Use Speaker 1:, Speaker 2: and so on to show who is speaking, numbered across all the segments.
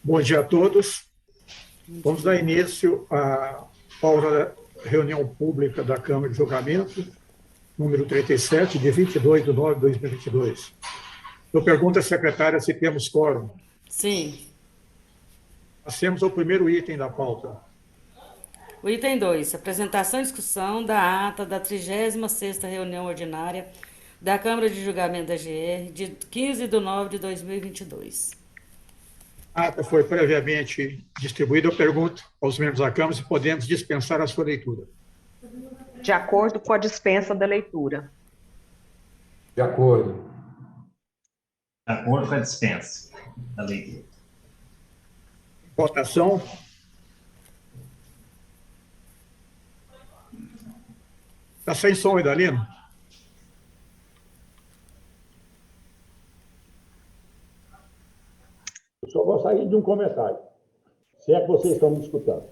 Speaker 1: Bom dia a todos. Vamos dar início à reunião pública da Câmara de Julgamento, número 37, de 22/9/2022. Eu pergunto à secretária se temos quórum.
Speaker 2: Sim.
Speaker 1: Passemos ao primeiro item da pauta.
Speaker 2: O item 2, apresentação e discussão da ata da 36ª reunião ordinária da Câmara de Julgamento da GR, de 15/9/2022.
Speaker 1: A ata foi previamente distribuída. Eu pergunto aos membros da Câmara se podemos dispensar a sua leitura.
Speaker 3: De acordo com a dispensa da leitura.
Speaker 4: De acordo.
Speaker 5: De acordo com a dispensa da leitura.
Speaker 1: Votação. Está sem som, Idalino?
Speaker 6: Eu só gostaria de um comentário, se é que vocês estão me escutando.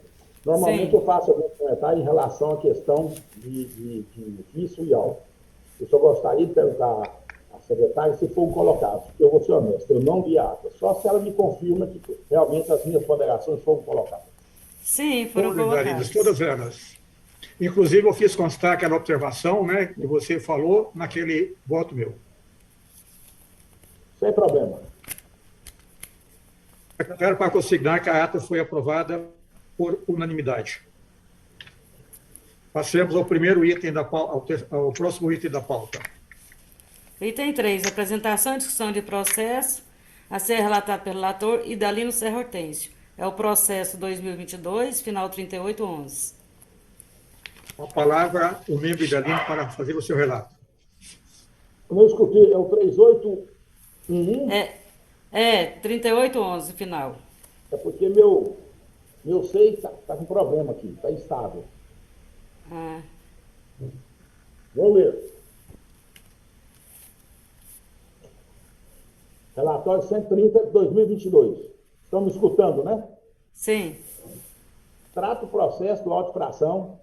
Speaker 6: Normalmente
Speaker 2: Sim.
Speaker 6: eu faço algum comentário em relação à questão de vício e álcool. Eu só gostaria de perguntar à secretária se foram colocados, porque eu vou ser honesto, eu não vi a ata, só se ela me confirma que realmente as minhas ponderações foram colocadas.
Speaker 2: Sim, foram
Speaker 1: Idalino,
Speaker 2: colocadas.
Speaker 1: todas elas. Inclusive, eu fiz constar aquela observação, né, que você falou naquele voto meu.
Speaker 6: Sem problema.
Speaker 1: Secretário, para consignar que a ata foi aprovada por unanimidade. Passemos ao primeiro item da pauta, ao próximo item da pauta.
Speaker 2: Item 3, apresentação e discussão de processo a ser relatado pelo relator Idalino Serra Hortêncio. É o processo 2022, final 3811.
Speaker 1: Com a palavra, o membro Idalino para fazer o seu relato.
Speaker 6: Como eu escutei, é o 3811?
Speaker 2: É 3811, final.
Speaker 6: É porque meu SEI está com problema aqui, está instável.
Speaker 2: Ah,
Speaker 6: Vou ler. Relatório 130 de 2022. Estão me escutando, né?
Speaker 2: sim.
Speaker 6: Trata o processo do auto de fração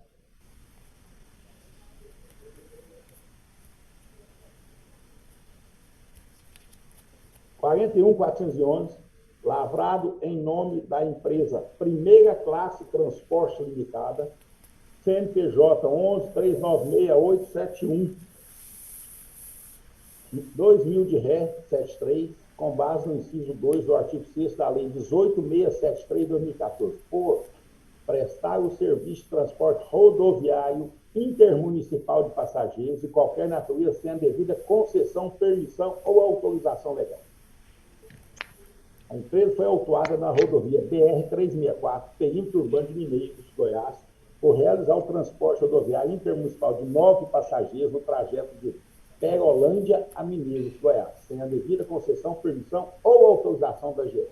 Speaker 6: (41.411), lavrado em nome da empresa Primeira Classe Transporte Limitada, CNPJ 11.396.871, 2.000 de ré 73, com base no inciso 2 do artigo 6º da Lei 18.673 de 2014, por prestar o serviço de transporte rodoviário intermunicipal de passageiros de qualquer natureza sem a devida concessão, permissão ou autorização legal. A empresa foi autuada na rodovia BR-364, perímetro urbano de Mineiros, Goiás, por realizar o transporte rodoviário intermunicipal de 9 passageiros no trajeto de Perolândia a Mineiros, Goiás, sem a devida concessão, permissão ou autorização da GE.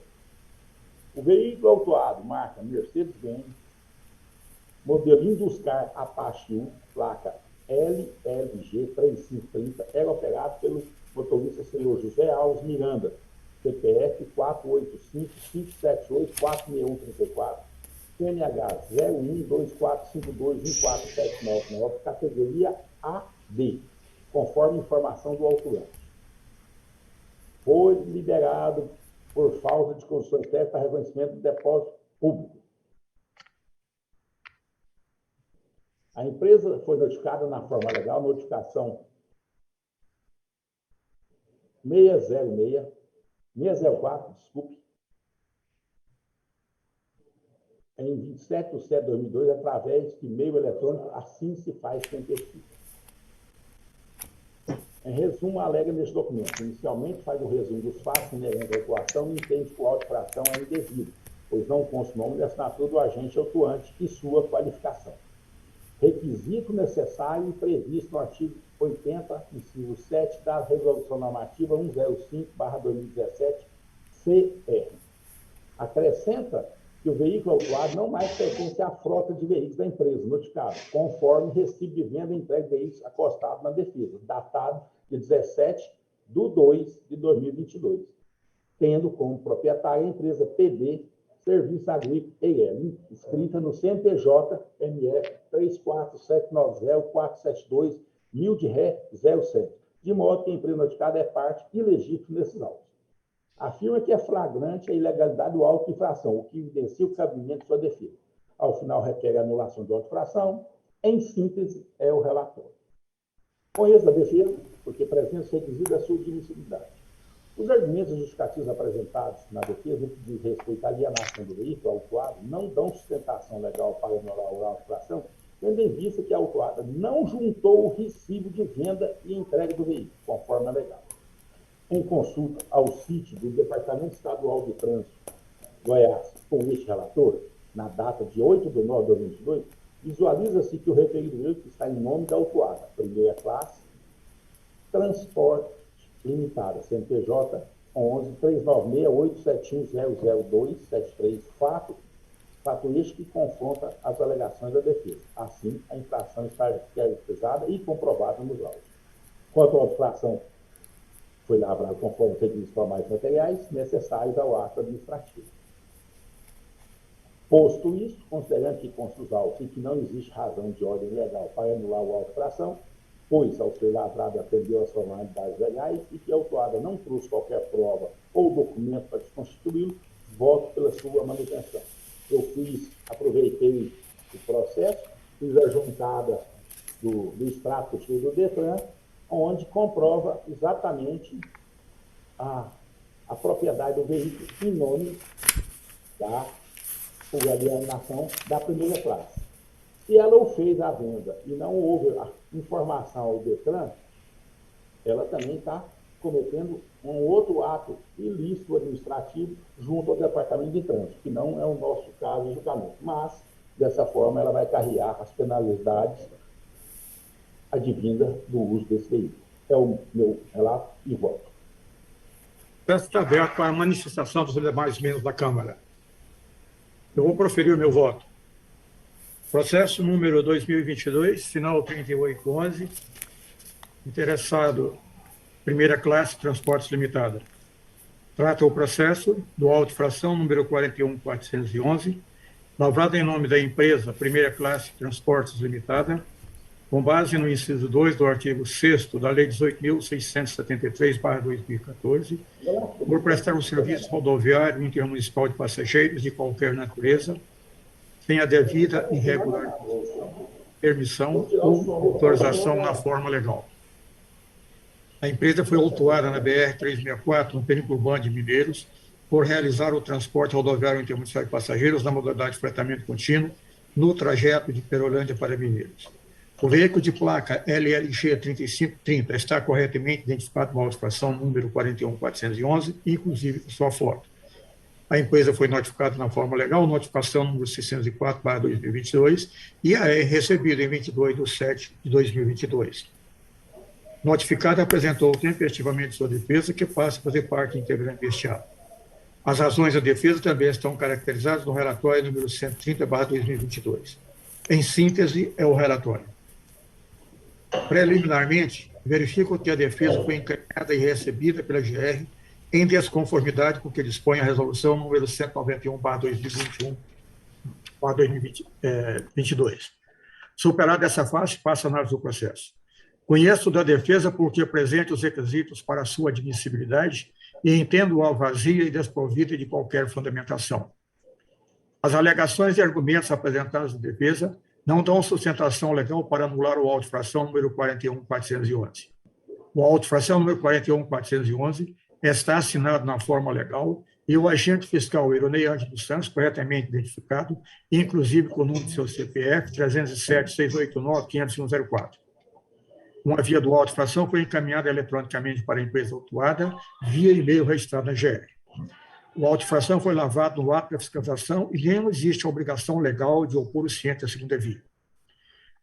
Speaker 6: O veículo autuado, marca Mercedes-Benz, modelo Induscar Apache 1, placa LLG 3530, era operado pelo motorista senhor José Alves Miranda, CPF 485-578-46134, CNH 012452147999, categoria AD, conforme informação do autuante. Foi liberado por falta de condições técnicas para reconhecimento do depósito público. A empresa foi notificada na forma legal, notificação 604, em 27/7/2002, através de e-mail eletrônico, assim se faz quem pesquisa. Em resumo, alega neste documento. Inicialmente, faz o resumo dos fatos inerentes à autuação e entende que o auto de fração é indevido, pois não consta o nome de assinatura do agente autuante e sua qualificação. Requisito necessário e previsto no artigo 80, inciso 7 da Resolução Normativa 105/2017, acrescenta que o veículo autuado não mais pertence à frota de veículos da empresa notificada, conforme recibo de venda entregue de veículos acostado na defesa, datado de 17/2/2022, tendo como proprietária a empresa PD Serviço Agrícola EL, inscrita no CNPJ MF 34790472, 1000 de ré 07, de modo que a empresa notificada é parte ilegítima nesses autos. afirma que é flagrante a ilegalidade do auto de infração, o que evidencia o cabimento de sua defesa. Ao final, requer a anulação de auto de infração. Em síntese, é o relatório. Conheço a defesa, porque apresenta os requisitos da sua admissibilidade. Os argumentos justificativos apresentados na defesa, no que diz respeito à alienação do veículo autuado, não dão sustentação legal para anular o auto de infração, tendo em vista que a autuada não juntou o recibo de venda e entrega do veículo, conforme a legal. Em consulta ao sítio do Departamento Estadual de Trânsito, Goiás, com este relator, na data de 8 de nove de 2022, visualiza-se que o referido veículo está em nome da autuada, primeira classe, Transporte Limitada, CNPJ 11-396-871-002-73, fato este que confronta as alegações da defesa. Assim, a infração está caracterizada e comprovada nos autos. Quanto à infração foi lavrada conforme os requisitos formais materiais necessários ao ato administrativo. Posto isso, considerando que consta os autos e que não existe razão de ordem legal para anular o auto de infração, pois, ao ser lavrado, atendeu às formalidades legais e que a autuada não trouxe qualquer prova ou documento para desconstituí-lo, voto pela sua manutenção. Eu aproveitei o processo, fiz a juntada do extrato do Detran, onde comprova exatamente a propriedade do veículo em nome da alienação da primeira classe. Se ela o fez à venda e não houve a informação ao Detran, ela também está cometendo um outro ato ilícito administrativo junto ao Departamento de Trânsito, que não é o nosso caso de julgamento. Mas, dessa forma, ela vai carregar as penalidades advindas do uso desse veículo. É o meu relato e voto.
Speaker 1: O processo está aberto para a manifestação dos demais membros da Câmara. Eu vou proferir o meu voto. Processo número 2022, final 3811, interessado, primeira classe, Transportes Limitada. Trata o processo do auto de infração número 41411, lavrado em nome da empresa Primeira Classe Transportes Limitada, com base no inciso 2 do artigo 6º da Lei 18.673/2014, por prestar um serviço rodoviário intermunicipal de passageiros de qualquer natureza, sem a devida e regular permissão ou autorização na forma legal. A empresa foi autuada na BR-364, no perímetro urbano de Mineiros, por realizar o transporte rodoviário intermunicipal de passageiros na modalidade de fretamento contínuo, no trajeto de Perolândia para Mineiros. O veículo de placa LLG 3530 está corretamente identificado com a autuação número 41411, inclusive com sua foto. A empresa foi notificada na forma legal, notificação número 604/2022, e é recebida em 22/7/2022. Notificada apresentou tempestivamente sua defesa, que passa a fazer parte integrante deste ato. As razões da defesa também estão caracterizadas no relatório número 130/2022. Em síntese, é o relatório. Preliminarmente, verifico que a defesa foi encaminhada e recebida pela GR em desconformidade com o que dispõe a resolução número 191/2021/2022. Superada essa fase, passa a análise do processo. Conheço da defesa porque apresente os requisitos para sua admissibilidade e entendo-a vazia e desprovida de qualquer fundamentação. As alegações e argumentos apresentados na defesa não dão sustentação legal para anular o auto de infração número 41411. O auto de infração número 41411 está assinado na forma legal e o agente fiscal Ironei Andes dos Santos, corretamente identificado, inclusive com o número de seu CPF 307-689-50104. Uma via do auto de infração foi encaminhada eletronicamente para a empresa autuada via e-mail registrado na GR. O auto de infração foi lavado no ato da fiscalização e nem existe a obrigação legal de opor o ciente à segunda via.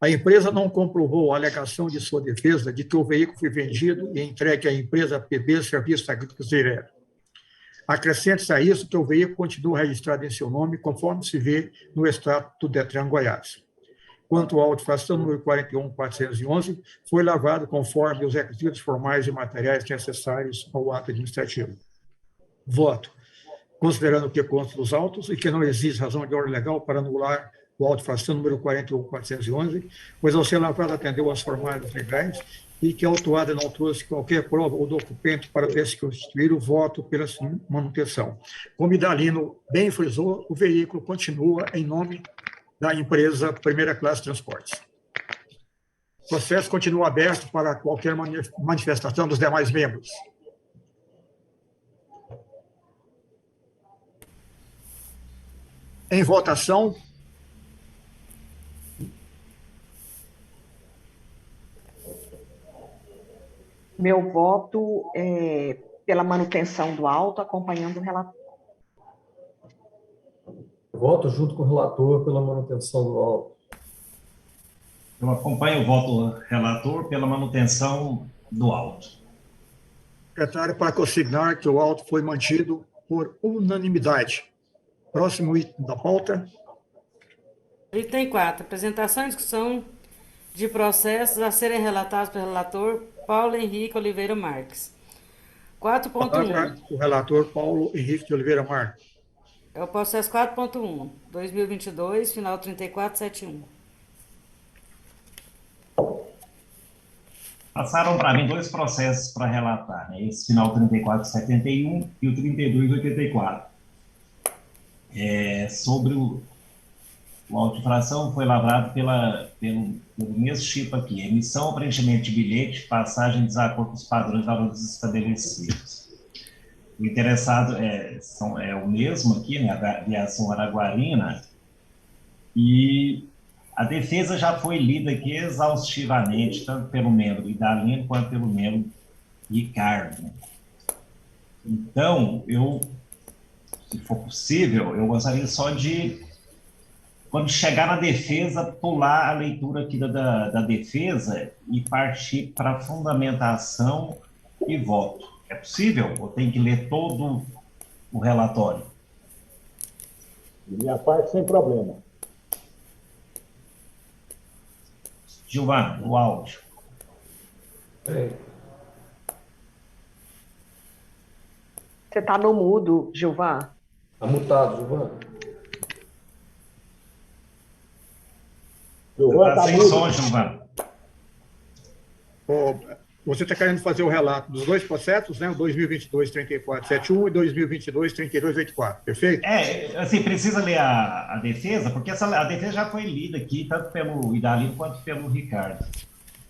Speaker 1: A empresa não comprovou a alegação de sua defesa de que o veículo foi vendido e entregue à empresa PB Serviços Agrícolas Direto. Acrescente-se a isso que o veículo continua registrado em seu nome, conforme se vê no extrato do Detran Goiás. Quanto ao auto de infração número 41411, foi lavado conforme os requisitos formais e materiais necessários ao ato administrativo. Voto. Considerando o que consta dos autos e que não existe razão de ordem legal para anular o auto de infração número 41411, pois ao ser lavrado atendeu às formalidades legais e que a autuada não trouxe qualquer prova ou documento para desconstituir o voto pela manutenção. Como Idalino bem frisou, o veículo continua em nome da empresa Primeira Classe Transportes. O processo continua aberto para qualquer manifestação dos demais membros. Em votação.
Speaker 3: Meu voto é pela manutenção do auto, acompanhando o relator.
Speaker 4: Voto junto com o relator pela manutenção do auto.
Speaker 5: Eu acompanho o voto relator pela manutenção do auto.
Speaker 1: Secretário, para consignar que o auto foi mantido por unanimidade. Próximo item da pauta.
Speaker 2: Item 4. Apresentação e discussão de processos a serem relatados pelo relator Paulo Henrique Oliveira Marques. 4.1.
Speaker 1: O relator Paulo Henrique de Oliveira Marques.
Speaker 2: É o processo 4.1, 2022, final 3471.
Speaker 5: Passaram para mim 2 processos para relatar, né? Esse final 3471 e o 3284. Sobre o auto de infração foi lavrado pelo mesmo tipo aqui, emissão ou preenchimento de bilhete, passagem em desacordo com os padrões de valores estabelecidos. O interessado é o mesmo aqui, né, a Aviação Araguarina, e a defesa já foi lida aqui exaustivamente, tanto pelo membro Idalino quanto pelo membro Ricardo. Então, se for possível, eu gostaria só de, quando chegar na defesa, pular a leitura aqui da defesa e partir para fundamentação e voto. É possível? Ou tem que ler todo o relatório?
Speaker 6: De minha parte, sem problema.
Speaker 5: Gilvan, o áudio.
Speaker 3: Você está no mudo, Gilvan.
Speaker 4: Está mutado, Gilvan.
Speaker 6: Gilvan
Speaker 5: Está
Speaker 6: tá
Speaker 5: sem
Speaker 6: mudo.
Speaker 5: som, Gilvan.
Speaker 1: Você está querendo fazer o relato dos 2 processos, né? O 2022-3471 e 2022-3284, perfeito?
Speaker 5: Assim, precisa ler a defesa, porque a defesa já foi lida aqui, tanto pelo Idalino quanto pelo Ricardo.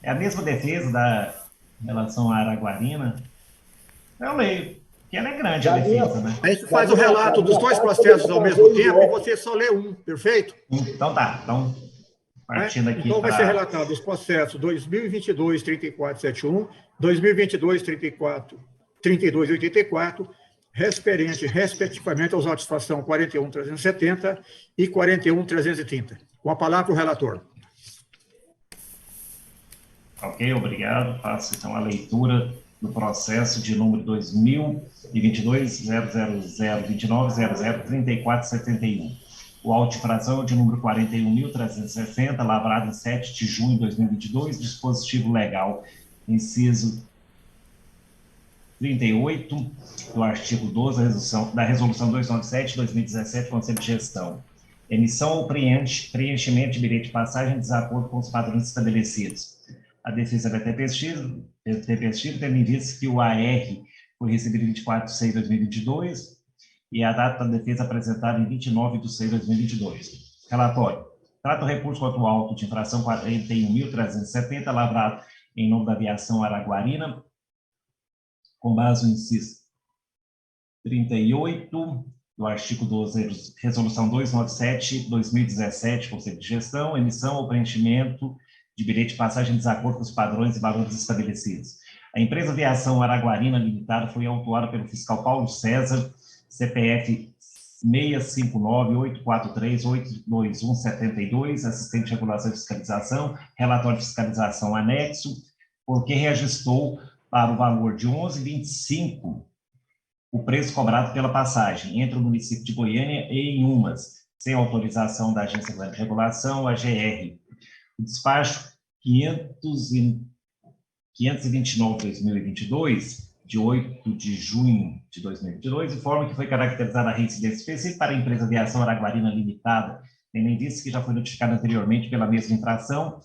Speaker 5: É a mesma defesa em relação à Araguarina. Eu leio, porque ela é grande, a defesa, né?
Speaker 1: A gente faz o relato dos 2 processos ao mesmo tempo e você só lê um, perfeito?
Speaker 5: Então tá, partindo aqui
Speaker 1: então vai ser relatado os processos 2022-3471, 2022-3284, referente, respectivamente, aos autos de infração 41.370 e 41.330. Com a palavra o relator.
Speaker 5: Ok, obrigado. Faço então a leitura do processo de número 2022-00029003471. O auto de infração é de número 41.360, lavrado em 7 de junho de 2022, dispositivo legal, inciso 38 do artigo 12 da Resolução 297/2017, Conselho de Gestão. Emissão ou preenchimento de bilhete de passagem em desacordo com os padrões estabelecidos. A defesa vai ter pesquisa, tendo em vista que o AR foi recebido em 24 de 6 de 2022, e a data da defesa apresentada em 29 de 6 de 2022. Relatório. Trata o recurso contra o auto de infração 41.370, lavrado em nome da Aviação Araguarina, com base no inciso 38 do artigo 12, Resolução 297/2017, Conselho de Gestão, emissão ou preenchimento de bilhete de passagem em desacordo com os padrões e valores estabelecidos. A empresa Aviação Araguarina Limitada foi autuada pelo fiscal Paulo César, CPF 659-843-82172, assistente de regulação e fiscalização, relatório de fiscalização anexo, porque reajustou para o valor de R$ 11,25 o preço cobrado pela passagem entre o município de Goiânia e Inhumas, sem autorização da Agência de Regulação, AGR. O despacho 529/2022, de 8 de junho de 2022, informa que foi caracterizada a reincidência específica para a empresa Aviação Araguarina Limitada, tendo em vista que já foi notificada anteriormente pela mesma infração,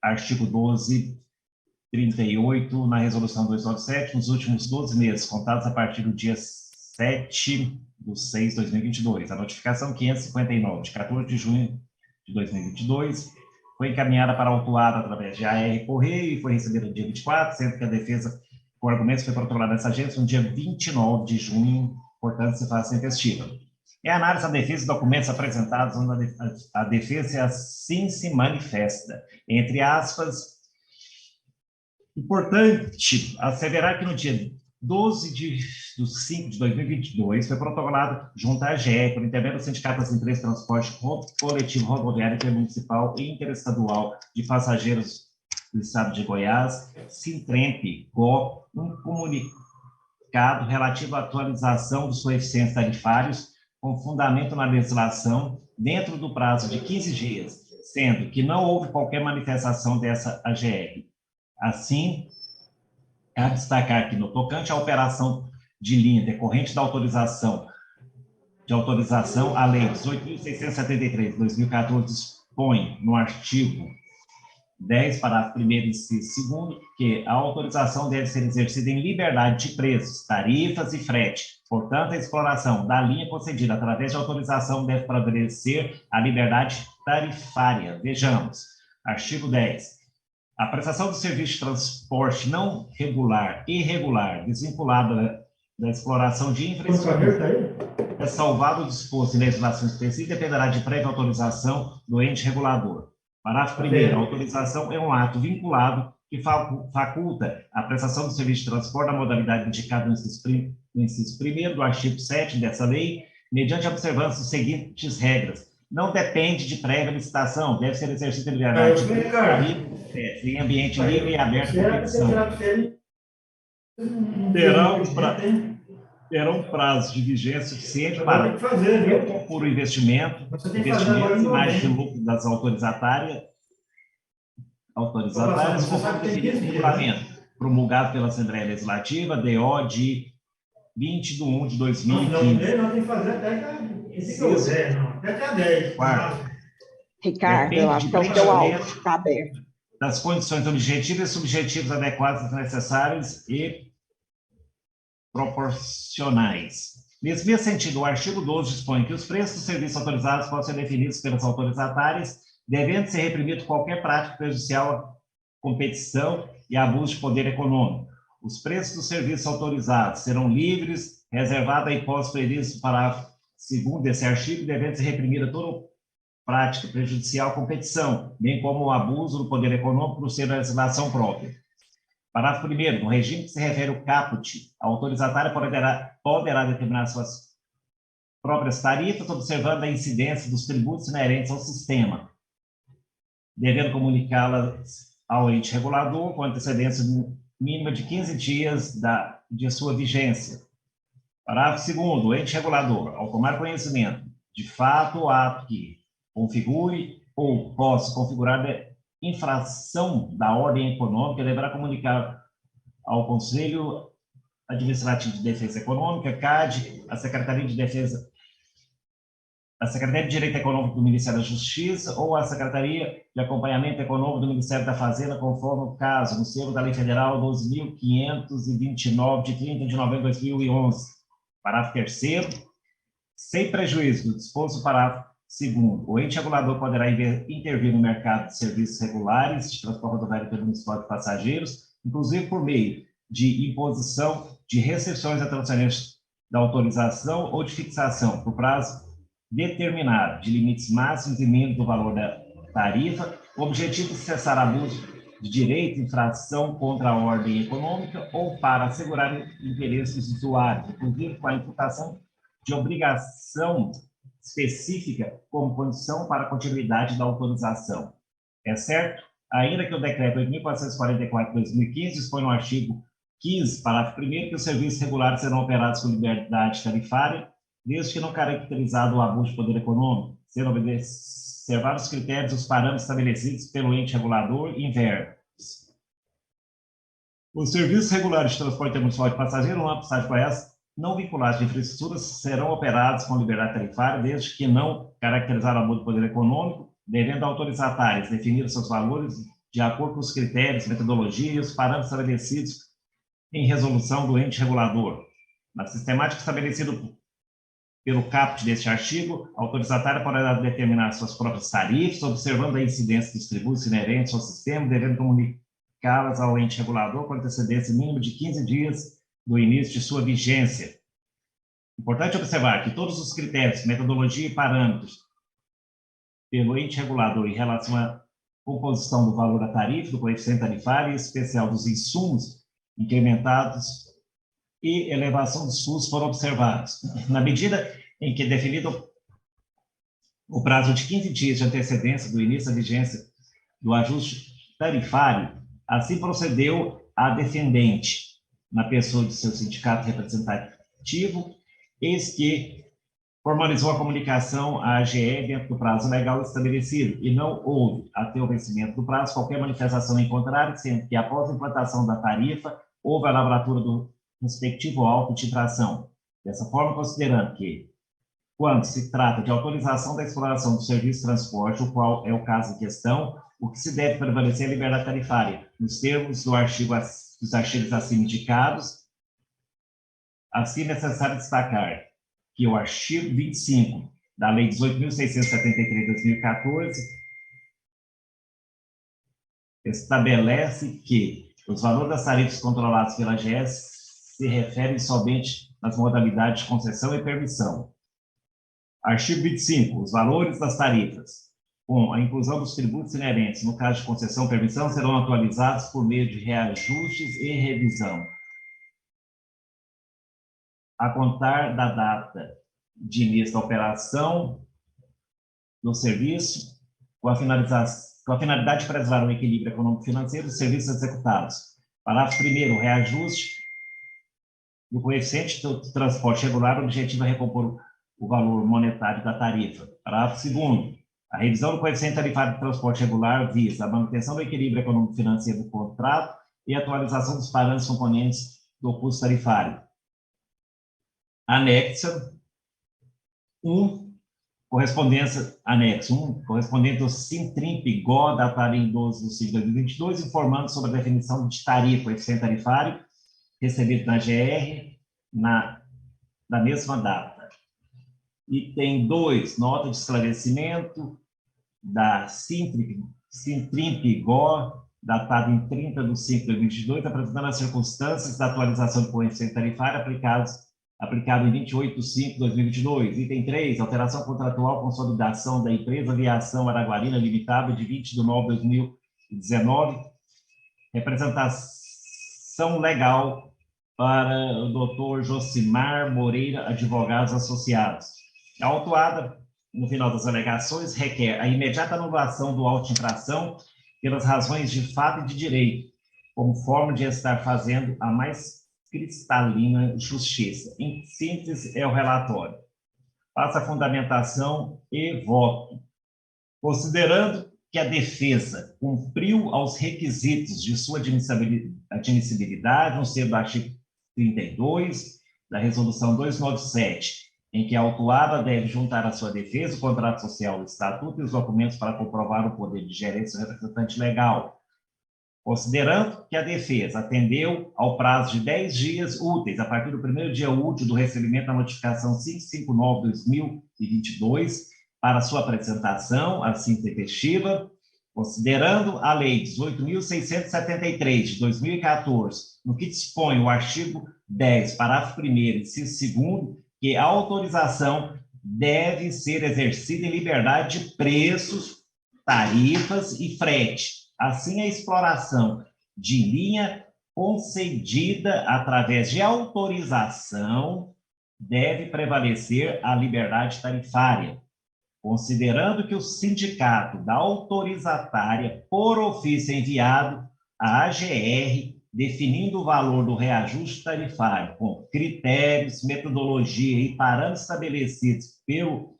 Speaker 5: artigo 12 38 na Resolução 297, nos últimos 12 meses, contados a partir do dia 7/6/2022. A notificação 559, de 14 de junho de 2022, foi encaminhada para a autuada através de AR Correio e foi recebida no dia 24, sendo que a defesa, com argumentos, foi protocolada nessa agência no dia 29 de junho, portanto, se faz intestiva. Em análise da defesa e documentos apresentados, onde a defesa assim se manifesta, entre aspas, importante asseverar que no dia 12 de 5 de 2022 foi protocolado junto à AGE, por intermédio do Sindicato das Empresas de Transporte Coletivo Rodoviário Intermunicipal e Interestadual de Passageiros do Estado de Goiás, Sintremp-GO, um comunicado relativo à atualização dos coeficientes tarifários com fundamento na legislação dentro do prazo de 15 dias, sendo que não houve qualquer manifestação dessa AGR. Assim, cabe destacar que no tocante à operação de linha decorrente da autorização, a Lei 18.673, de 2014, dispõe no artigo 10, parágrafo 1º, inciso 2º, que a autorização deve ser exercida em liberdade de preços, tarifas e frete. Portanto, a exploração da linha concedida através de autorização deve prevalecer a liberdade tarifária. Vejamos, artigo 10. A prestação do serviço de transporte não regular e irregular, desvinculada da exploração de infraestrutura, é salvado o disposto em legislação específica, dependerá de prévia autorização do ente regulador. Parágrafo 1º. A autorização é um ato vinculado que faculta a prestação do serviço de transporte na modalidade indicada no inciso 1º do artigo 7 dessa lei, mediante a observância das seguintes regras. Não depende de prévia licitação, deve ser exercida em liberdade em ambiente livre e aberto à competição. Terá um prazo de vigência suficiente para recompor o investimentos e margem de lucro das autorizatárias conforme definido no regulamento, promulgado pela Assembleia Legislativa, DO de 20 de 1 de 2015.
Speaker 7: Não, tem que fazer até 10.
Speaker 5: Quarto.
Speaker 3: Ricardo, eu acho que é o teu áudio está aberto.
Speaker 5: Das condições objetivas e subjetivas adequadas, necessárias e proporcionais. Nesse mesmo sentido, o artigo 12 dispõe que os preços dos serviços autorizados podem ser definidos pelas autorizatárias, devendo ser reprimido qualquer prática prejudicial à competição e abuso de poder econômico. Os preços dos serviços autorizados serão livres, reservada a hipótese prevista no parágrafo 2º desse artigo, devendo ser reprimida toda prática prejudicial à competição, bem como o abuso do poder econômico por ser da legislação própria. Parágrafo 1º. No regime que se refere ao caput, a autorizatária poderá determinar suas próprias tarifas, observando a incidência dos tributos inerentes ao sistema, devendo comunicá-las ao ente regulador com antecedência mínima de 15 dias de sua vigência. Parágrafo 2º. O ente regulador, ao tomar conhecimento de fato ou ato que configure ou possa configurar infração da ordem econômica, deverá comunicar ao Conselho Administrativo de Defesa Econômica, CAD, a Secretaria de Defesa, a Secretaria de Direito Econômico do Ministério da Justiça ou a Secretaria de Acompanhamento Econômico do Ministério da Fazenda, conforme o caso, no selo da Lei Federal 12.529, de 30 de novembro de 2011. Parágrafo 3º. Sem prejuízo do disposto do parágrafo 2º, o ente regulador poderá intervir no mercado de serviços regulares de transporte rodoviário intermunicipal de passageiros, inclusive por meio de imposição de restrições à transferência da autorização ou de fixação, por prazo determinado, de limites máximos e mínimos do valor da tarifa, com o objetivo de cessar abuso de direito, infração contra a ordem econômica ou para assegurar interesses dos usuários, inclusive com a imputação de obrigação específica como condição para a continuidade da autorização. É certo? Ainda que o decreto 8.444 de 2015 dispõe no artigo 15, parágrafo 1º, que os serviços regulares serão operados com liberdade tarifária, desde que não caracterizado o abuso de poder econômico, sendo observados os critérios e os parâmetros estabelecidos pelo ente regulador e inversos. Os serviços regulares de transporte intermunicipal de passageiros no âmbito do Estado de Goiás não vinculados de infraestruturas serão operados com liberdade tarifária, desde que não caracterizado o abuso de poder econômico, devendo autorizatários definir seus valores de acordo com os critérios, metodologia e os parâmetros estabelecidos em resolução do ente regulador. Na sistemática estabelecida pelo caput deste artigo, a autorizatária poderá determinar suas próprias tarifas, observando a incidência dos tributos inerentes ao sistema, devendo comunicá-las ao ente regulador com antecedência mínima de 15 dias do início de sua vigência. Importante observar que todos os critérios, metodologia e parâmetros pelo ente regulador em relação à composição do valor da tarifa, do coeficiente tarifário, em especial dos insumos incrementados e elevação dos custos foram observados. Na medida em que é definido o prazo de 15 dias de antecedência do início da vigência do ajuste tarifário, assim procedeu a defendente, na pessoa de seu sindicato representativo, eis que formalizou a comunicação à AGE dentro do prazo legal estabelecido e não houve, até o vencimento do prazo, qualquer manifestação em contrário, sendo que, após a implantação da tarifa, houve a lavratura do respectivo auto de infração. Dessa forma, considerando que, quando se trata de autorização da exploração do serviço de transporte, o qual é o caso em questão, o que se deve prevalecer é a liberdade tarifária, nos termos dos artigos acima indicados. Assim, é necessário destacar que o artigo 25 da Lei 18.673 de 2014 estabelece que os valores das tarifas controladas pela AGS se referem somente às modalidades de concessão e permissão. Artigo 25. Os valores das tarifas, com a inclusão dos tributos inerentes, no caso de concessão e permissão, serão atualizados por meio de reajustes e revisão. A contar da data de início da operação do serviço, com a finalidade de preservar o equilíbrio econômico-financeiro dos serviços executados. Parágrafo 1º, reajuste do coeficiente do transporte regular, o objetivo é recompor o valor monetário da tarifa. Parágrafo 2º, a revisão do coeficiente tarifário de transporte regular visa a manutenção do equilíbrio econômico-financeiro do contrato e a atualização dos parâmetros componentes do custo tarifário. Anexo 1, anexo 1, correspondente ao Sintrimp-GO, datado em 12 de 5 de 2022, informando sobre a definição de tarifa, coeficiente tarifário, recebido na GR, na mesma data. Item 2, nota de esclarecimento da Sintrimp-GO, datado em 30 de 5 de 2022, apresentando as circunstâncias da atualização do coeficiente tarifário aplicado em 28 de 5 de 2022. Item 3, alteração contratual, consolidação da empresa Aviação Araguarina Limitada de 20 de 9 de 2019, representação legal para o Dr. Josimar Moreira, advogados associados. A autuada, no final das alegações, requer a imediata anulação do auto de infração pelas razões de fato e de direito, como forma de estar fazendo a mais cristalina justiça. Em síntese, é o relatório. Passa a fundamentação e voto. Considerando que a defesa cumpriu aos requisitos de sua admissibilidade, no selo do artigo 32 da Resolução 297, em que a autuada deve juntar à sua defesa o contrato social, o estatuto e os documentos para comprovar o poder de gerência do representante legal. Considerando que a defesa atendeu ao prazo de 10 dias úteis, a partir do primeiro dia útil do recebimento da notificação 559/2022, para sua apresentação, assim tempestiva, considerando a Lei 18.673, de 2014, no que dispõe o artigo 10, parágrafo 1º, inciso 2º, que a autorização deve ser exercida em liberdade de preços, tarifas e frete. Assim, a exploração de linha concedida através de autorização deve prevalecer a liberdade tarifária, considerando que o sindicato da autorizatária, por ofício enviado à AGR, definindo o valor do reajuste tarifário com critérios, metodologia e parâmetros estabelecidos pelo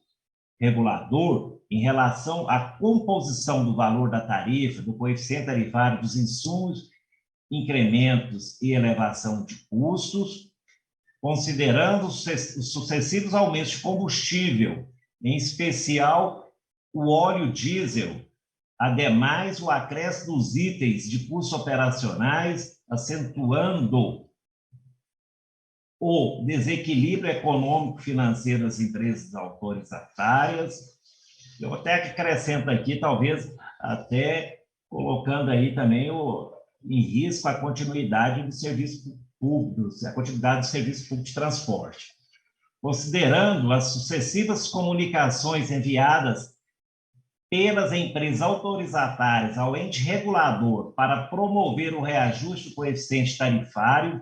Speaker 5: regulador em relação à composição do valor da tarifa, do coeficiente tarifário, dos insumos, incrementos e elevação de custos, considerando os sucessivos aumentos de combustível, em especial o óleo diesel, Ademais, o acréscimo dos itens de custos operacionais, acentuando o desequilíbrio econômico-financeiro das empresas autorizatárias. Eu até acrescento aqui, talvez, até colocando aí também em risco a continuidade do serviço público, a continuidade do serviço público de transporte. Considerando as sucessivas comunicações enviadas pelas empresas autorizatárias ao ente regulador para promover o reajuste do coeficiente tarifário,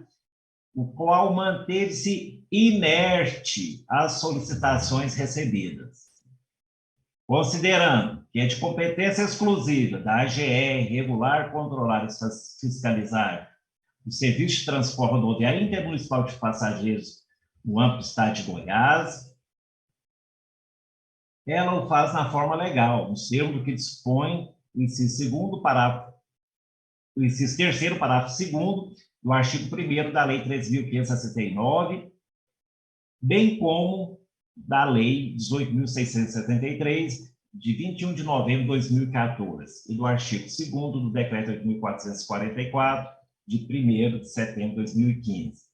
Speaker 5: o qual manteve-se inerte às solicitações recebidas. Considerando que é de competência exclusiva da AGR regular, controlar e fiscalizar o serviço de transporte rodoviário intermunicipal de passageiros no âmbito do estado de Goiás, ela o faz na forma legal, no termo do que dispõe o inciso 2º, o inciso 3º, parágrafo 2º, do artigo 1º da Lei 13.569, bem como da Lei 18.673, de 21 de novembro de 2014, e do artigo 2º do Decreto 8.444, de 1º de setembro de 2015.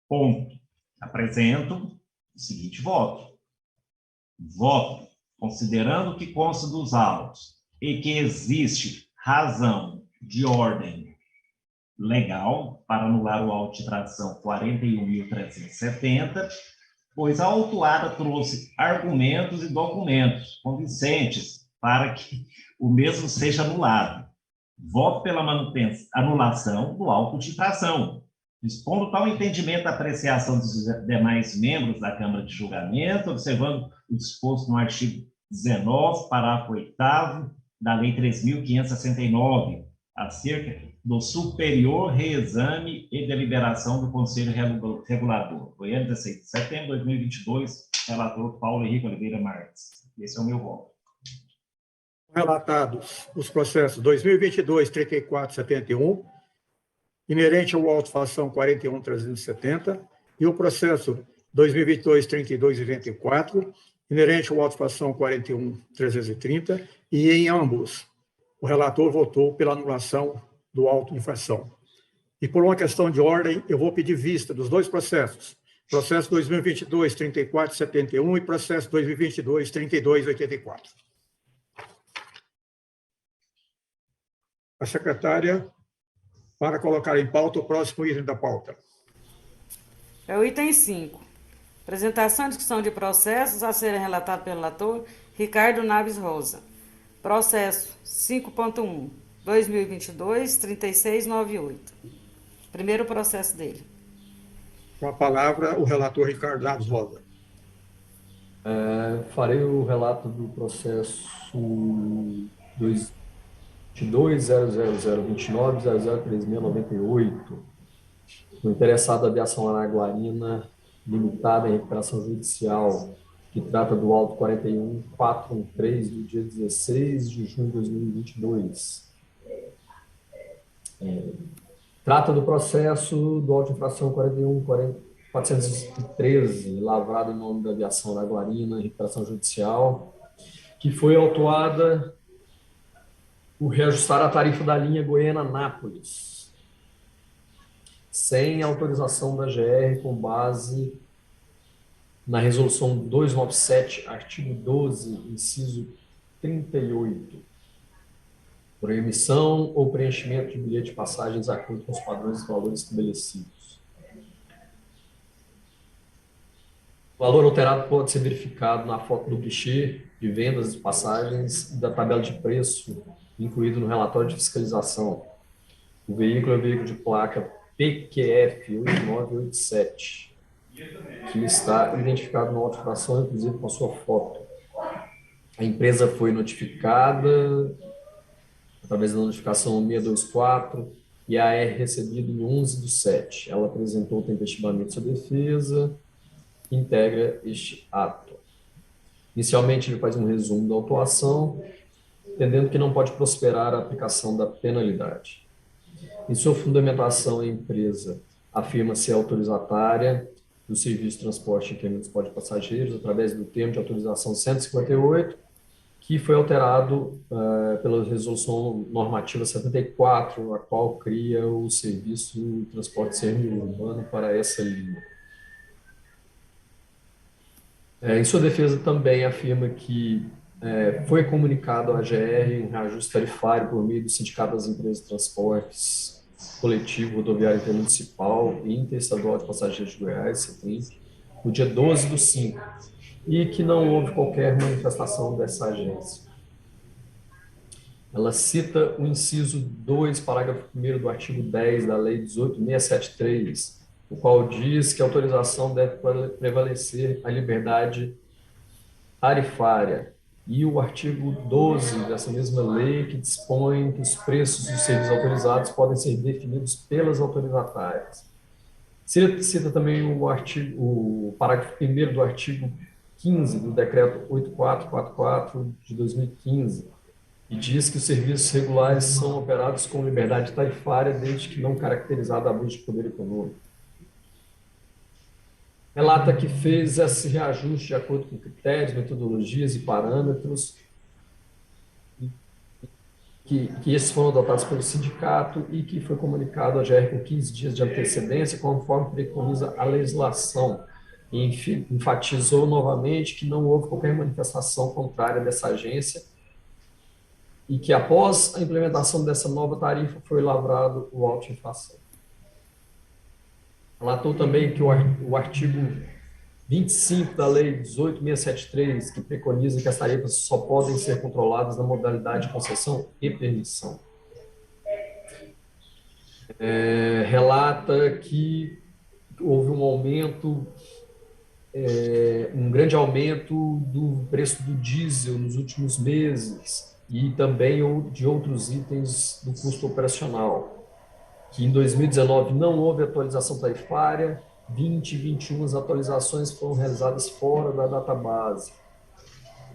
Speaker 5: Ponto. Apresento o seguinte voto. Voto, considerando o que consta dos autos e que existe razão de ordem legal para anular o auto de tração 41.370, pois a autuada trouxe argumentos e documentos convincentes para que o mesmo seja anulado. Voto pela anulação do auto de tração, dispondo tal entendimento da apreciação dos demais membros da Câmara de Julgamento, observando o disposto no artigo 19, parágrafo 8º da Lei 3.569, acerca do superior reexame e deliberação do Conselho Regulador. Goiânia, 16 de setembro de 2022, relator Paulo Henrique Oliveira Marques. Esse é o meu voto.
Speaker 1: Relatados os processos 2022-3471, inerente ao auto-fação 41.370, e o processo 2022-3294, inerente ao auto-fação 41.330, e em ambos, o relator votou pela anulação do auto-infração. E por uma questão de ordem, eu vou pedir vista dos dois processos, processo 2022-3471 e processo 2022-3284. A secretária, para colocar em pauta o próximo item da pauta.
Speaker 2: É o item 5. Apresentação e discussão de processos a serem relatados pelo relator Ricardo Naves Rosa. Processo 5.1, 2022-3698. Primeiro processo dele.
Speaker 1: Com a palavra, o relator Ricardo Naves Rosa.
Speaker 4: Farei o relato do processo 22.00029.003698, do interessado da Aviação Araguarina Limitada em Recuperação Judicial, que trata do auto 41413, do dia 16 de junho de 2022. Trata do processo do auto de infração 41.413, lavrado em nome da Aviação Araguarina em Recuperação Judicial, que foi autuada por reajustar a tarifa da linha Goiânia-Anápolis, sem autorização da GR, com base na resolução 297, artigo 12, inciso 38, por emissão ou preenchimento de bilhete de passagens de acordo com os padrões e valores estabelecidos. O valor alterado pode ser verificado na foto do guichê de vendas de passagens e da tabela de preço incluído no relatório de fiscalização. O veículo é o veículo de placa PQF 8987, que está identificado na auto-infração, inclusive com a sua foto. A empresa foi notificada através da notificação 624 e a AR recebida em 11/7. Ela apresentou tempestivamente sua defesa e integra este ato. Inicialmente, ele faz um resumo da autuação, entendendo que não pode prosperar a aplicação da penalidade. Em sua fundamentação, a empresa afirma ser autorizatária do Serviço de Transporte Intermunicipal de Passageiros através do termo de autorização 158, que foi alterado pela Resolução Normativa 74, a qual cria o serviço de transporte semi-urbano para essa linha. Em sua defesa, também afirma que foi comunicado à AGR um reajuste tarifário por meio do Sindicato das Empresas de Transportes Coletivo Rodoviário Intermunicipal e Interestadual de Passageiros de Goiás, CETEMP, no dia 12/5, e que não houve qualquer manifestação dessa agência. Ela cita o inciso 2, parágrafo 1º do artigo 10 da Lei 18.673, o qual diz que a autorização deve prevalecer a liberdade tarifária, e o artigo 12 dessa mesma lei, que dispõe que os preços dos serviços autorizados podem ser definidos pelas autorizatárias. Cita também o parágrafo 1º do artigo 15 do Decreto 8444 de 2015, e diz que os serviços regulares são operados com liberdade tarifária desde que não caracterizado abuso de poder econômico. Relata que fez esse reajuste de acordo com critérios, metodologias e parâmetros que esses foram adotados pelo sindicato e que foi comunicado à AGR com 15 dias de antecedência, conforme preconiza a legislação. E enfatizou novamente que não houve qualquer manifestação contrária dessa agência e que após a implementação dessa nova tarifa foi lavrado o auto de infração. Relatou também que o artigo 25 da Lei 18.673, que preconiza que as tarifas só podem ser controladas na modalidade de concessão e permissão. Relata que houve um aumento, um grande aumento do preço do diesel nos últimos meses e também de outros itens do custo operacional, que em 2019 não houve atualização tarifária, 20 e 21 as atualizações foram realizadas fora da database.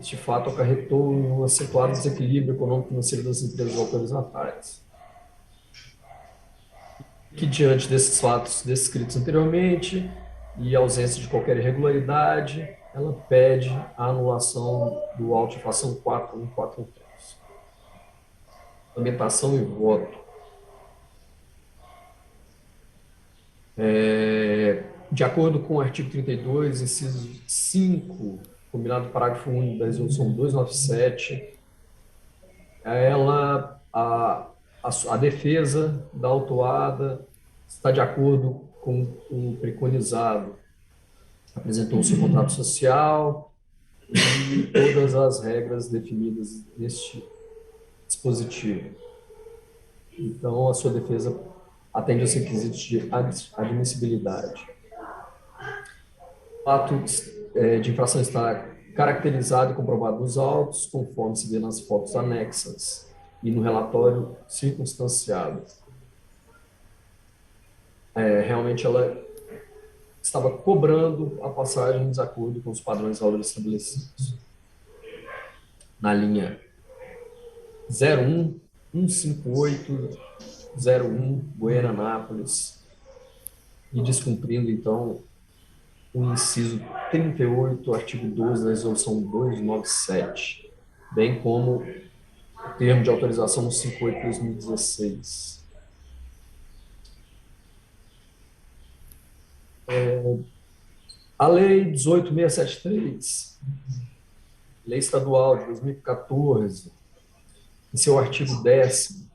Speaker 4: Este fato acarretou em um acentuado desequilíbrio econômico-financeiro das empresas autorizatárias. Que, diante desses fatos descritos anteriormente e ausência de qualquer irregularidade, ela pede a anulação do auto de infração 41413. Fundamentação e voto. De acordo com o artigo 32, inciso 5, combinado parágrafo único da resolução 297, a defesa da autuada está de acordo com o preconizado. Apresentou o seu contrato social e todas as regras definidas neste dispositivo. Então, a sua defesa atende aos requisitos de admissibilidade. O fato de infração está caracterizado e comprovado nos autos, conforme se vê nas fotos anexas e no relatório circunstanciado. Realmente ela estava cobrando a passagem em desacordo com os padrões valores estabelecidos. Na linha 0115801 Goiânia-Anápolis, e descumprindo, então, o inciso 38, artigo 12 da resolução 297, bem como o termo de autorização 58/2016. A Lei 18.673, Lei Estadual de 2014, em seu artigo 10º,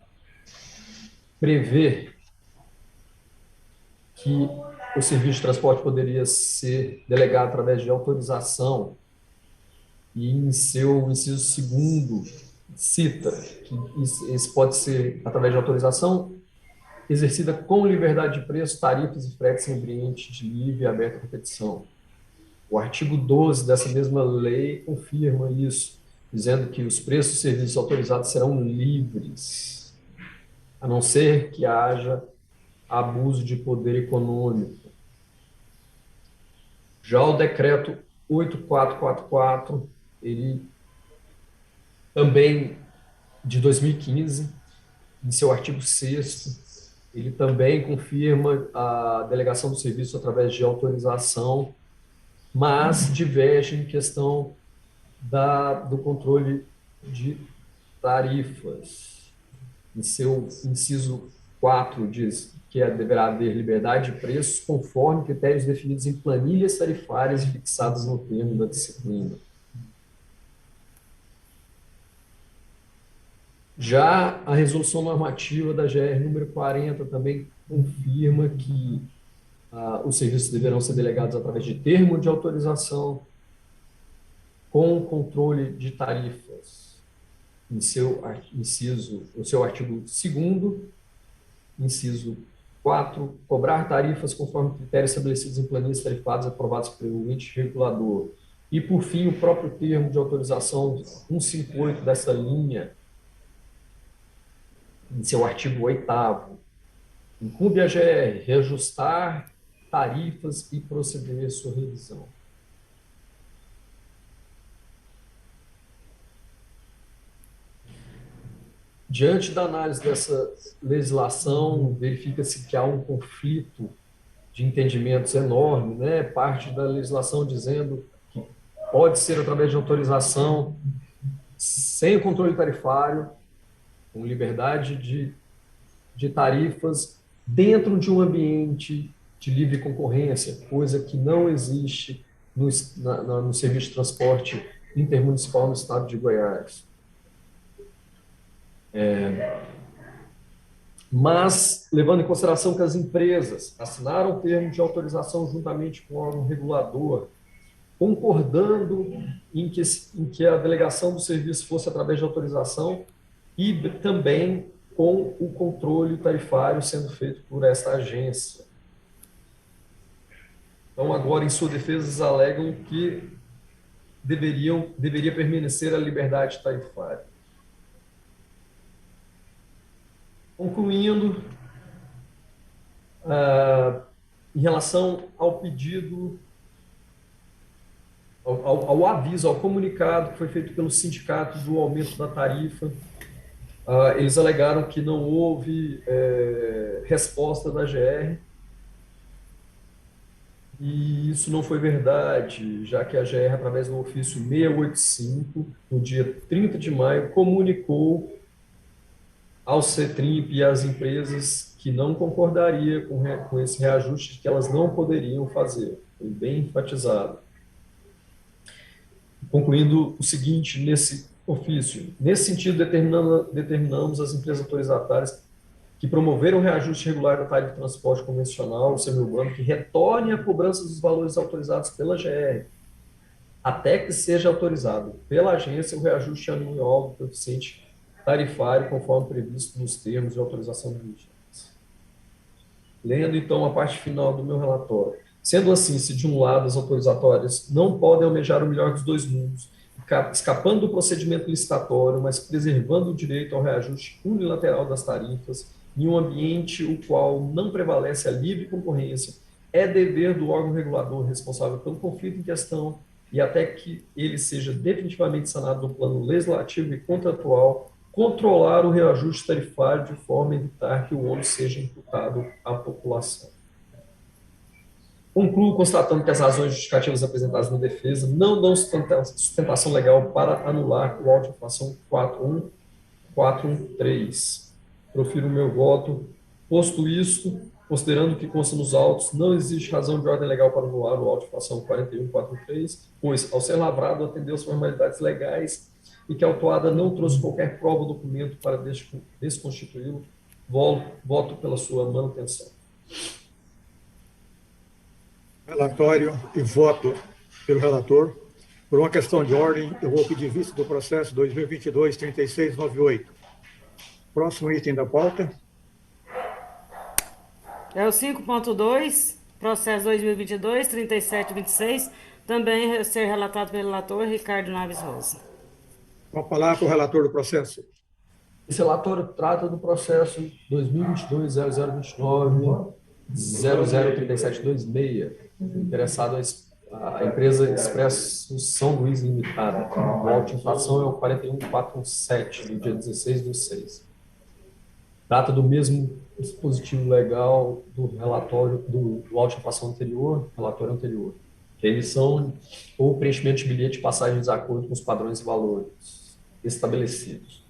Speaker 4: prevê que o serviço de transporte poderia ser delegado através de autorização, e em seu inciso 2º cita que isso pode ser através de autorização exercida com liberdade de preço, tarifas e fretes em ambiente de livre e aberta competição. O artigo 12 dessa mesma lei confirma isso, dizendo que os preços dos serviços autorizados serão livres, a não ser que haja abuso de poder econômico. Já o decreto 8444, ele também de 2015, em seu artigo 6º, ele também confirma a delegação do serviço através de autorização, mas diverge em questão do controle de tarifas. Em seu inciso 4 diz que deverá haver liberdade de preços conforme critérios definidos em planilhas tarifárias fixadas no termo da disciplina. Já a resolução normativa da GR número 40 também confirma que os serviços deverão ser delegados através de termo de autorização com controle de tarifas. Em seu inciso, no seu artigo 2º, inciso 4, cobrar tarifas conforme critérios estabelecidos em planilhas tarifadas aprovadas pelo ente regulador. E, por fim, o próprio termo de autorização 158 dessa linha, em seu artigo 8º, incumbe a GR reajustar tarifas e proceder à sua revisão. Diante da análise dessa legislação, verifica-se que há um conflito de entendimentos enorme, né? Parte da legislação dizendo que pode ser através de autorização, sem o controle tarifário, com liberdade de tarifas, dentro de um ambiente de livre concorrência, coisa que não existe no serviço de transporte intermunicipal no estado de Goiás. Mas, levando em consideração que as empresas assinaram o termo de autorização juntamente com o órgão regulador, concordando em que a delegação do serviço fosse através de autorização e também com o controle tarifário sendo feito por esta agência. Então, agora, em sua defesa, eles alegam que deveria permanecer a liberdade tarifária. Concluindo, em relação ao pedido, ao aviso, ao comunicado que foi feito pelo sindicato do aumento da tarifa, eles alegaram que não houve resposta da GR, e isso não foi verdade, já que a GR, através do ofício 685, no dia 30 de maio, comunicou ao CETRIMP e às empresas que não concordaria com esse reajuste, que elas não poderiam fazer. Foi bem enfatizado. Concluindo o seguinte, nesse ofício, nesse sentido, determinamos as empresas autorizatárias que promoveram o reajuste regular da tarifa de transporte convencional, semiurbano, que retornem a cobrança dos valores autorizados pela GR, até que seja autorizado pela agência o reajuste anual do coeficiente tarifário, conforme previsto nos termos de autorização de vigência. Lendo, então, a parte final do meu relatório. Sendo assim, se de um lado as autorizatórias não podem almejar o melhor dos dois mundos, escapando do procedimento licitatório, mas preservando o direito ao reajuste unilateral das tarifas, em um ambiente o qual não prevalece a livre concorrência, é dever do órgão regulador responsável pelo conflito em questão, e até que ele seja definitivamente sanado no plano legislativo e contratual, controlar o reajuste tarifário de forma a evitar que o ônus seja imputado à população. Concluo constatando que as razões justificativas apresentadas na defesa não dão sustentação legal para anular o auto de infração 41413. Profiro o meu voto. Posto isto, considerando que consta nos autos, não existe razão de ordem legal para anular o auto de infração 41413, pois, ao ser lavrado, atendeu às formalidades legais e que a autuada não trouxe qualquer prova ou documento para desconstituí-lo, voto pela sua manutenção.
Speaker 1: Relatório e voto pelo relator. Por uma questão de ordem, eu vou pedir vista do processo 2022-3698. Próximo item da pauta.
Speaker 2: É o 5.2, processo 2022-3726, também ser relatado pelo relator Ricardo Naves Rosa.
Speaker 1: Com a palavra o relator do processo.
Speaker 4: Esse relatório trata do processo 2022-0029-003726, interessado a empresa Expresso São Luís Limitada. A auto de infração é o 41417, do dia 16/6. Trata do mesmo dispositivo legal do relatório do auto de infração anterior, relatório anterior, que é a emissão ou preenchimento de bilhete de passagem de acordo com os padrões e valores. estabelecidos.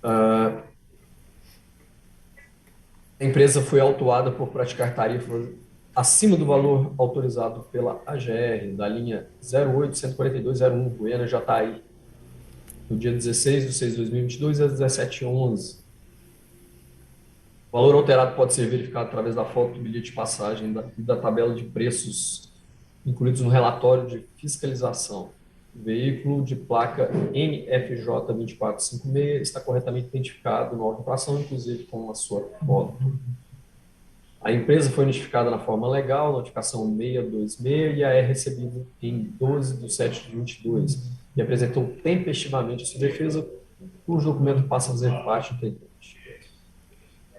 Speaker 4: A empresa foi autuada por praticar tarifas acima do valor autorizado pela AGR, da linha 08-14201, Goiânia-Jataí, no dia 16/6/2022, às 17h11. O valor alterado pode ser verificado através da foto do bilhete de passagem e da tabela de preços incluídos no relatório de fiscalização. O veículo de placa NFJ 2456 está corretamente identificado na auto-infração, inclusive com a sua foto. A empresa foi notificada na forma legal, notificação 626, e a é recebida em 12/7/22, e apresentou tempestivamente a sua defesa, cujo documento passa a fazer parte integrante.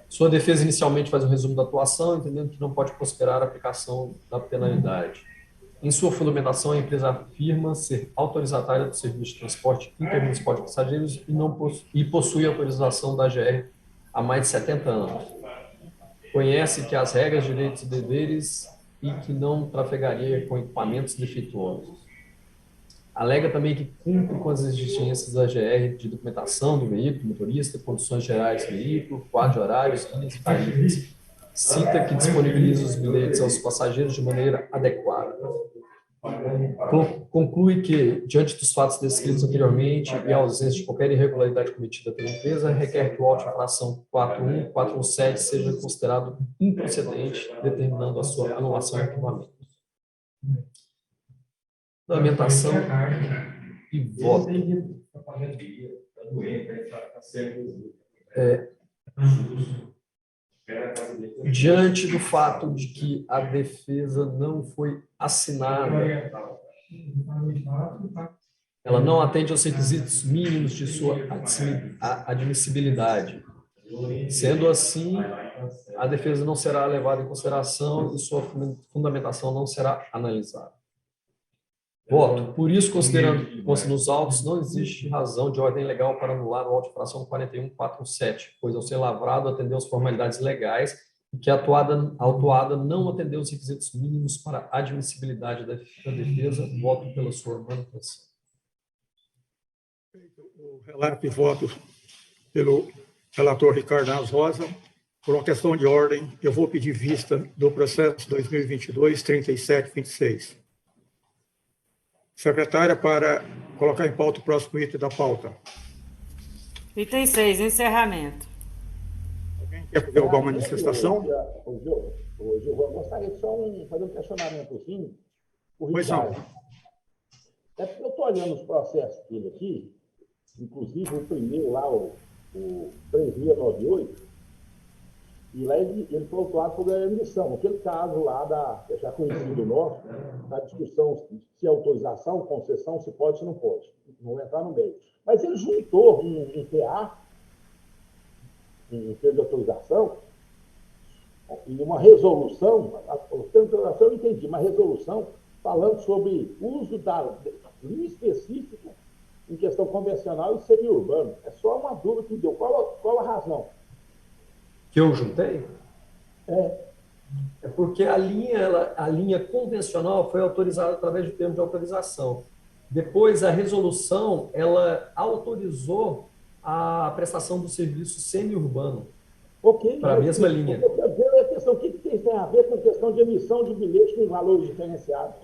Speaker 4: Sua defesa inicialmente faz um resumo da atuação, entendendo que não pode prosperar a aplicação da penalidade. Em sua fundamentação, a empresa afirma ser autorizatária do serviço de transporte intermunicipal de passageiros e possui autorização da AGR há mais de 70 anos. Conhece que as regras, direitos e deveres e que não trafegaria com equipamentos defeituosos. Alega também que cumpre com as exigências da AGR de documentação do veículo, motorista, condições gerais do veículo, quadro de horários, guias e tarifas. Cita que disponibiliza os bilhetes aos passageiros de maneira adequada. Conclui que, diante dos fatos descritos anteriormente e a ausência de qualquer irregularidade cometida pela empresa, requer que o auto de infração 41417 seja considerado improcedente, determinando a sua anulação e arquivamento. Fundamentação e voto. Diante do fato de que a defesa não foi assinada, ela não atende aos requisitos mínimos de sua admissibilidade. Sendo assim, a defesa não será levada em consideração e sua fundamentação não será analisada. Voto. Por isso, considerando que consta nos autos, não existe razão de ordem legal para anular o auto de infração 4147, pois, ao ser lavrado, atendeu às formalidades legais e que a autuada não atendeu os requisitos mínimos para a admissibilidade da defesa. Voto pela sua manutenção.
Speaker 1: O relato e voto pelo relator Ricardo Nas Rosa. Por uma questão de ordem, eu vou pedir vista do processo 2022-3726. Secretária, para colocar em pauta o próximo item da pauta.
Speaker 2: Item 6, encerramento.
Speaker 1: Alguém quer fazer alguma manifestação?
Speaker 6: Eu gostaria de só fazer um questionamentozinho.
Speaker 1: Pois não.
Speaker 6: É porque eu estou olhando os processos dele aqui, inclusive o primeiro lá, o 3698, e lá ele foi autuado por emissão. Aquele caso lá, já conhecido nosso, da discussão se é autorização, concessão, se pode, se não pode. Não vou entrar no meio. Mas ele juntou um PA, um termo de autorização, e uma resolução, o termo de autorização eu entendi, uma resolução falando sobre uso da linha específica em questão convencional e semiurbano. É só uma dúvida que me deu. Qual a razão?
Speaker 4: Que eu juntei?
Speaker 6: É
Speaker 4: porque a linha convencional foi autorizada através do termo de autorização. Depois, a resolução, ela autorizou a prestação do serviço semi-urbano para a mesma linha.
Speaker 6: O que tem a ver com a questão de emissão de bilhetes com valores diferenciados?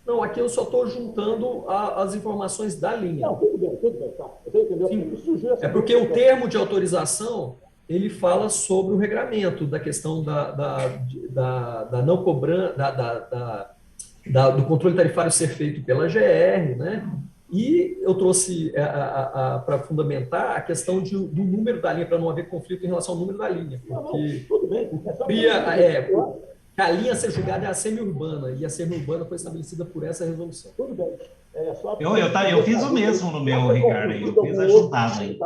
Speaker 4: Não, aqui eu só estou juntando as informações da linha.
Speaker 6: Não, tudo bem, tá. Você entendeu?
Speaker 4: É porque o termo de autorização, ele fala sobre o regramento da questão da não cobrança, do controle tarifário ser feito pela GR, né? E eu trouxe para fundamentar a questão do número da linha, para não haver conflito em relação ao número da linha. Porque
Speaker 6: tudo bem.
Speaker 4: a linha a ser julgada é a semi-urbana, e a semi-urbana foi estabelecida por essa resolução.
Speaker 6: Tudo bem.
Speaker 5: Eu fiz o mesmo no meu, Ricardo, eu fiz ajuntado aí.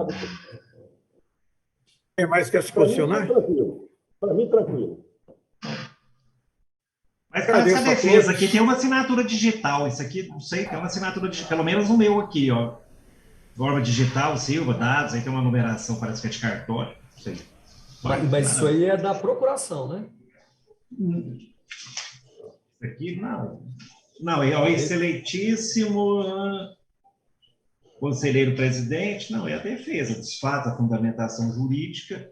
Speaker 1: Quem mais quer se posicionar?
Speaker 6: Para mim, tranquilo.
Speaker 5: Mas essa defesa aqui tem uma assinatura digital. Isso aqui, não sei, tem uma assinatura digital, pelo menos no meu aqui, ó. Forma digital, Silva, dados, aí tem uma numeração, parece que é de cartório. Não sei.
Speaker 4: Mas isso aí é da procuração, né?
Speaker 5: Isso aqui, não. Não, é o excelentíssimo... conselheiro presidente, não, é a defesa dos fatos, a fundamentação jurídica,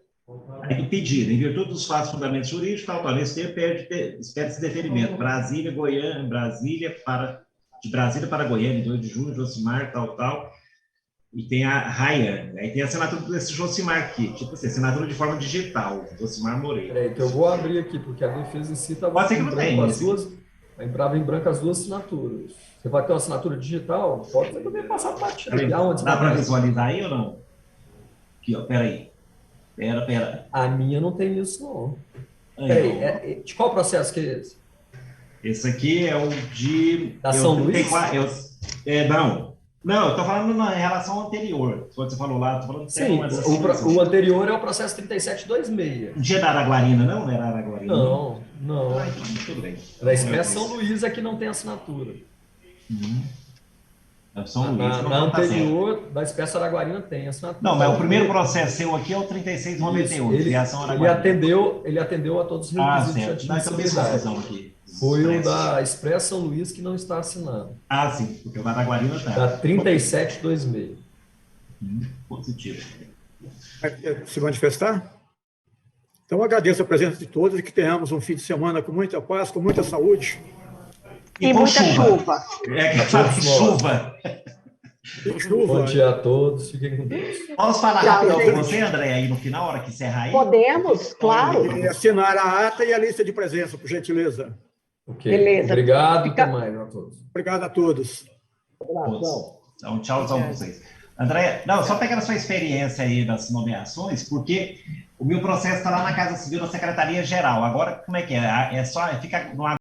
Speaker 5: aí do pedido, em virtude dos fatos, fundamentos jurídicos, tal, nesse tempo, espera-se deferimento, Brasília, Goiânia, de Brasília para Goiânia, 2 de junho, Josimar, tal, e tem a Ryan, aí tem a assinatura desse Josimar aqui, tipo assim, assinatura de forma digital, Josimar Moreira.
Speaker 4: Então eu vou abrir aqui, porque a defesa em si estava
Speaker 5: Pode ser que não tenha,
Speaker 4: em branco as duas assinaturas. Você vai ter uma assinatura digital, pode ser também passar a partida.
Speaker 5: Dá para visualizar aí ou não? Aqui, ó, peraí. Pera.
Speaker 4: A minha não tem isso, não.
Speaker 5: Aí,
Speaker 4: de qual processo que é esse?
Speaker 5: Esse aqui é o de...
Speaker 4: Da São Luís?
Speaker 5: Não, eu estou falando em relação ao anterior. Quando você falou lá, estou falando...
Speaker 4: Sim, o anterior é o processo 3726.
Speaker 5: Não tinha da Araguarina, não? Não era Araguarina?
Speaker 4: Não.
Speaker 5: Ah, então, tudo bem.
Speaker 4: Da Expresso São Luís é que não tem assinatura.
Speaker 5: São Luís,
Speaker 4: na anterior, da Expresso Araguarina tem assinatura.
Speaker 5: Não, mas o primeiro processo seu aqui é o 3698,
Speaker 4: ele atendeu a todos os requisitos de admissibilidade.
Speaker 5: Aqui.
Speaker 4: Foi o da Expresso São Luís que não está assinado.
Speaker 5: Ah, sim, porque o da Araguarina está.
Speaker 4: Da 3726.
Speaker 5: Positivo.
Speaker 1: Quer se manifestar? Então, agradeço a presença de todos e que tenhamos um fim de semana com muita paz, com muita saúde.
Speaker 3: E muita chuva.
Speaker 5: Chuva.
Speaker 4: Bom dia a todos, fiquem com Deus.
Speaker 5: Posso falar rápido com você, André, aí no final, hora que encerrar aí?
Speaker 3: Podemos, claro.
Speaker 1: E assinar a ata e a lista de presença, por gentileza.
Speaker 4: Ok,
Speaker 3: Beleza.
Speaker 4: obrigado, até mais a todos.
Speaker 1: Obrigado a todos.
Speaker 5: Então, tchau para vocês. André, não, só pegando a sua experiência aí das nomeações, porque o meu processo está lá na Casa Civil da Secretaria-Geral. Agora, como é que é? Fica no